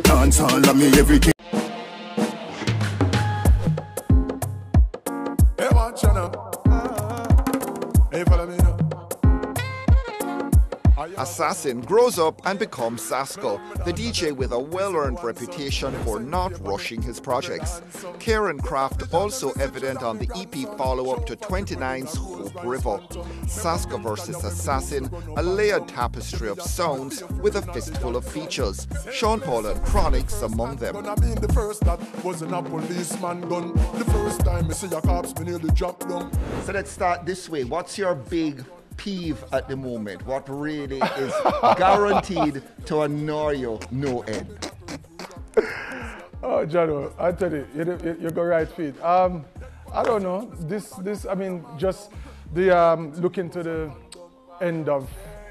Dancehall, me everything. Hey, watch out now. Hey, follow me now. Assassin grows up and becomes Sasco, the DJ with a well-earned reputation for not rushing his projects. Care and craft also evident on the EP follow-up to 29's Hope River. Sasco versus Assassin, a layered tapestry of sounds with a fistful of features. Sean Paul and Chronics among them. I mean the first that wasn't a policeman gun. The first time I see your cops, me nearly dropped down. So let's start this way. What's your big peeve at the moment? What really is guaranteed to annoy you no end? Oh, Jono, I tell you, you go right feet. I don't know. I mean, just the looking to the end of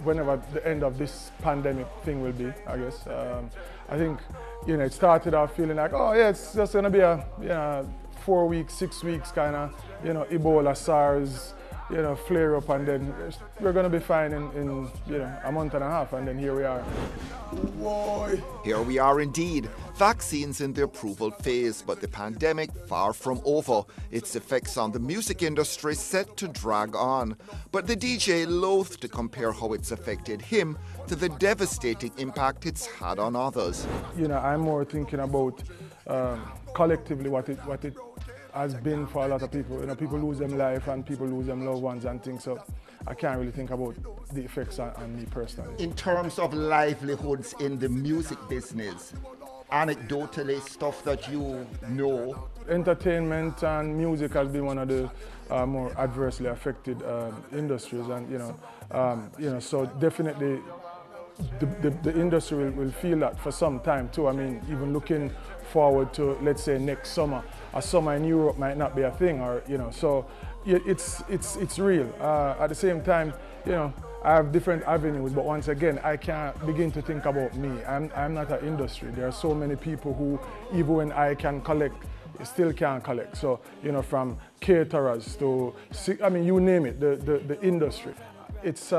whenever the end of this pandemic thing will be. I guess. I think it started off feeling like, oh yeah, it's just gonna be a 4 weeks, 6 weeks kind of Ebola, SARS. Flare up, and then we're going to be fine in a month and a half, and then here we are. Boy. Here we are indeed. Vaccines in the approval phase, but the pandemic far from over. Its effects on the music industry set to drag on. But the DJ loathed to compare how it's affected him to the devastating impact it's had on others. I'm more thinking about collectively what it has been for a lot of people. People lose them life and people lose them loved ones and things. So I can't really think about the effects on me personally. In terms of livelihoods in the music business, anecdotally, stuff that you know? Entertainment and music has been one of the more adversely affected industries, and so definitely the industry will feel that for some time too. I mean, even looking forward to, let's say, next summer. A summer in Europe might not be a thing, or so it's real. At the same time, I have different avenues, but once again, I can't begin to think about me. I'm not an industry. There are so many people who, even when I can collect, still can't collect. So from caterers to, you name it, the industry. It's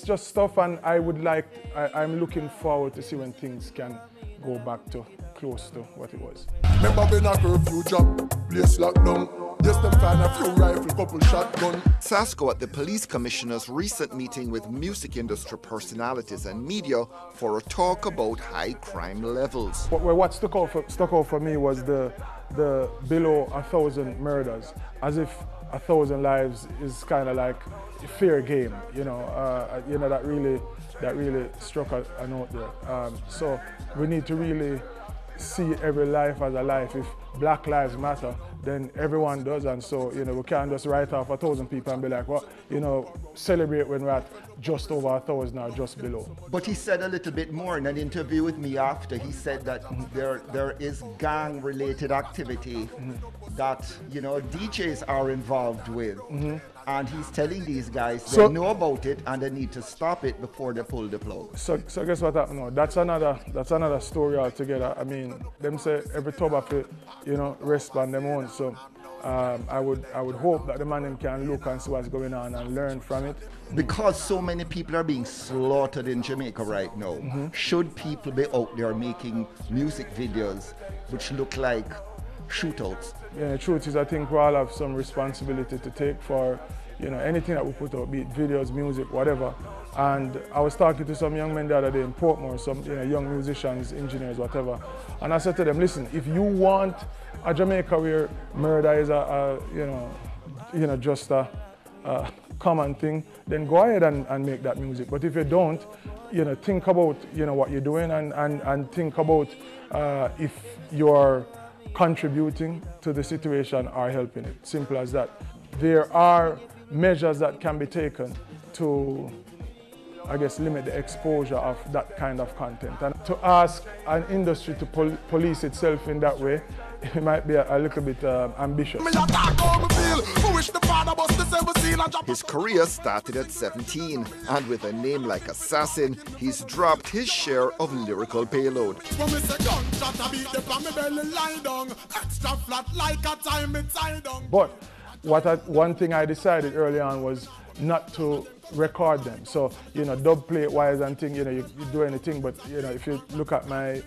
just stuff, and I'm looking forward to see when things can go back to close to what it was. Remember when a curfew drop, place locked down. Yes, them find a few rifle, couple shotgun. Sasco at the police commissioner's recent meeting with music industry personalities and media for a talk about high crime levels. What stuck out for me was the below 1,000 murders, as if 1,000 lives is kind of like a fair game. That really struck a note there. So we need to really see every life as a life. If Black Lives Matter, then everyone does, and so we can't just write off 1,000 people and be like, well, celebrate when we're at just over 1,000 or just below. But he said a little bit more in an interview with me after. He said that there is gang-related activity that DJs are involved with. And he's telling these guys they know about it and they need to stop it before they pull the plug. So guess what happened now? That's another story altogether. I mean, them say every tub of it, rest on them own. So I would hope that the man can look and see what's going on and learn from it. Because so many people are being slaughtered in Jamaica right now, should people be out there making music videos which look like shootouts? Yeah, the truth is, I think we all have some responsibility to take for anything that we put out, be it videos, music, whatever. And I was talking to some young men the other day in Portmore, some young musicians, engineers, whatever. And I said to them, listen, if you want a Jamaica where murder is just a common thing, then go ahead and make that music. But if you don't, think about what you're doing and think about if you're contributing to the situation or helping it. Simple as that. There are measures that can be taken to, I guess, limit the exposure of that kind of content. And to ask an industry to police itself in that way, it might be a little bit ambitious. His career started at 17, and with a name like Assassin, he's dropped his share of lyrical payload. But one thing I decided early on was not to record them. So, dub plate wise and thing, you do anything, but, if you look at my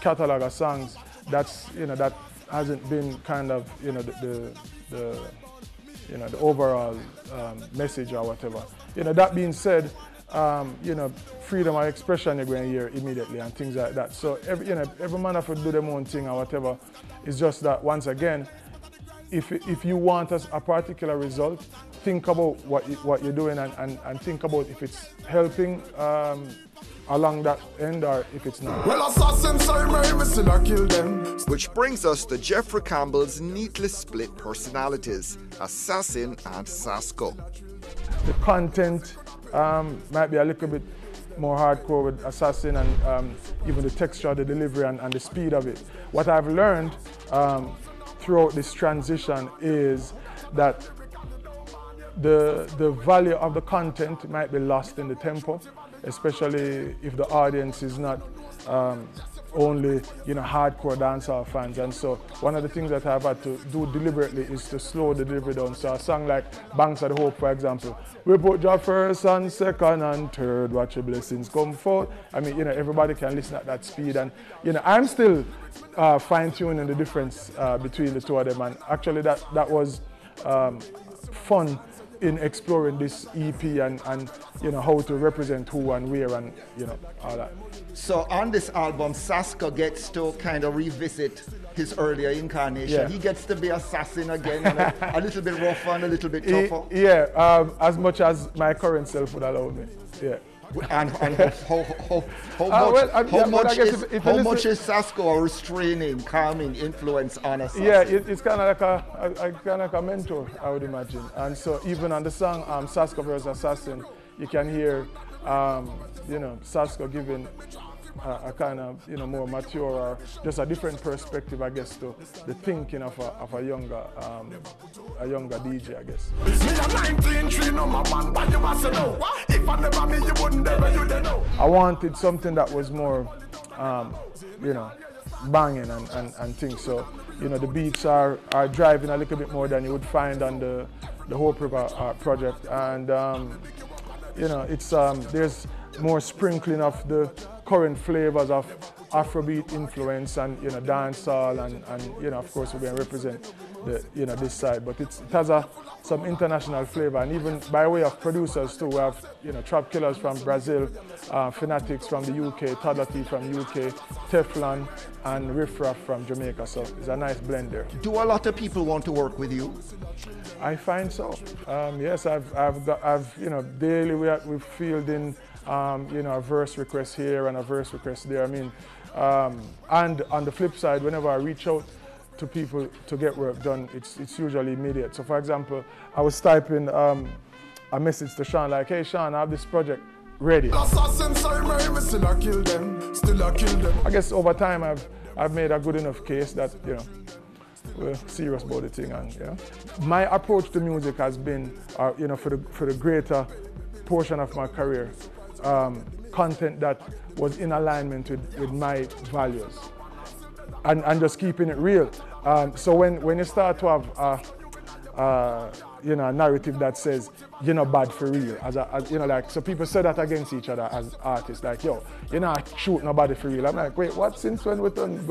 catalog of songs, that's, that hasn't been kind of, the overall message or whatever. That being said, freedom of expression you're going to hear immediately and things like that. So every man have to do their own thing or whatever. It's just that once again, if you want a particular result, think about what you're doing and think about if it's helping along that end or if it's not. Well, assassins, I still I kill them. Which brings us to Jeffrey Campbell's neatly split personalities, Assassin and Sasco. The content might be a little bit more hardcore with Assassin and even the texture, the delivery and the speed of it. What I've learned throughout this transition is that the value of the content might be lost in the tempo, especially if the audience is not only hardcore dancehall fans. And so one of the things that I've had to do deliberately is to slow the delivery down. So a song like Banks of the Hope, for example, we put your first and second and third, watch your blessings come forth. I mean, everybody can listen at that speed. And I'm still fine-tuning the difference between the two of them. And actually that was fun in exploring this EP and how to represent who and where and all that. So on this album, Sasco gets to kind of revisit his earlier incarnation. Yeah. He gets to be Assassin again, and a little bit rougher and a little bit tougher. As much as my current self would allow me. Yeah. And how much is Sasco a restraining, calming influence on Assassin? Yeah, it's kind of like a mentor, I would imagine. And so even on the song Sasco vs. Assassin, you can hear Sasco giving a kind of more mature or just a different perspective, I guess, to the thinking of a younger DJ, I guess. I wanted something that was more banging and things. So the beats are driving a little bit more than you would find on the Hope River project, and it's there's more sprinkling of the current flavors of Afrobeat influence and dancehall and of course we're going to represent the this side, but it has some international flavor, and even by way of producers too. We have Trap Killers from Brazil, Fanatics from the UK, Toddler T from UK, Teflon and Riff Raff from Jamaica. So it's a nice blend there. Do a lot of people want to work with you? I find so. Yes, I've daily we're fielding a verse request here and a verse request there. I mean, and on the flip side, whenever I reach out to people to get work done, it's usually immediate. So for example, I was typing a message to Sean like, hey Sean, I have this project ready. I guess over time I've made a good enough case that we're serious about the thing, and my approach to music has been for the greater portion of my career, content that was in alignment with my values and just keeping it real. So when you start to have a narrative that says you're not bad for real, like, so people say that against each other as artists, like, yo, you're not shooting nobody for real. I'm like, wait, what? Since when we done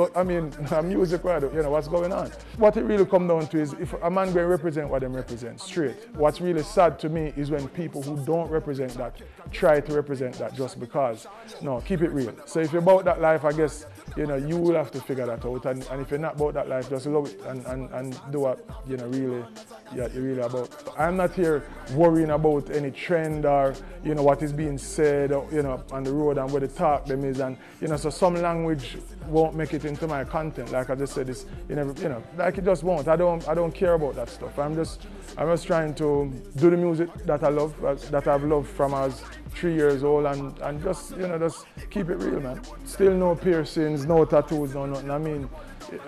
music, what's going on? What it really comes down to is if a man going to represent what them represent, straight. What's really sad to me is when people who don't represent that try to represent that just because. No, keep it real. So if you're about that life, I guess, you will have to figure that out. And if you're not about that life, just love it and do what you're really about. I'm not here worrying about any trend or what is being said on the road and where the talk them is, and so some language won't make it into my content. Like I just said, it's like it just won't. I don't care about that stuff. I'm just trying to do the music that I love, that I've loved from I was 3 years old, and just just keep it real, man. Still no piercings, no tattoos, no nothing. I mean, it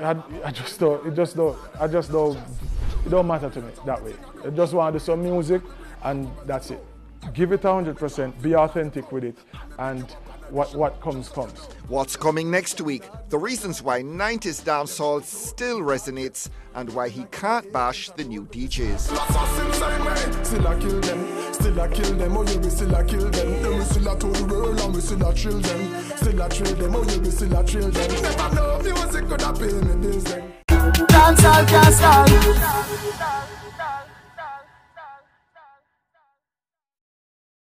don't matter to me that way. I just want to do some music, and that's it. give it 100%, be authentic with it, and what comes. What's coming next week? The reasons why 90s dancehall still resonates and why he can't bash the new DJs. Still I kill them, oh you be still I kill them. Then we still a to the world and we still a chill them. Still I chill them, oh you be still a chill them. Never know music could have been in this then.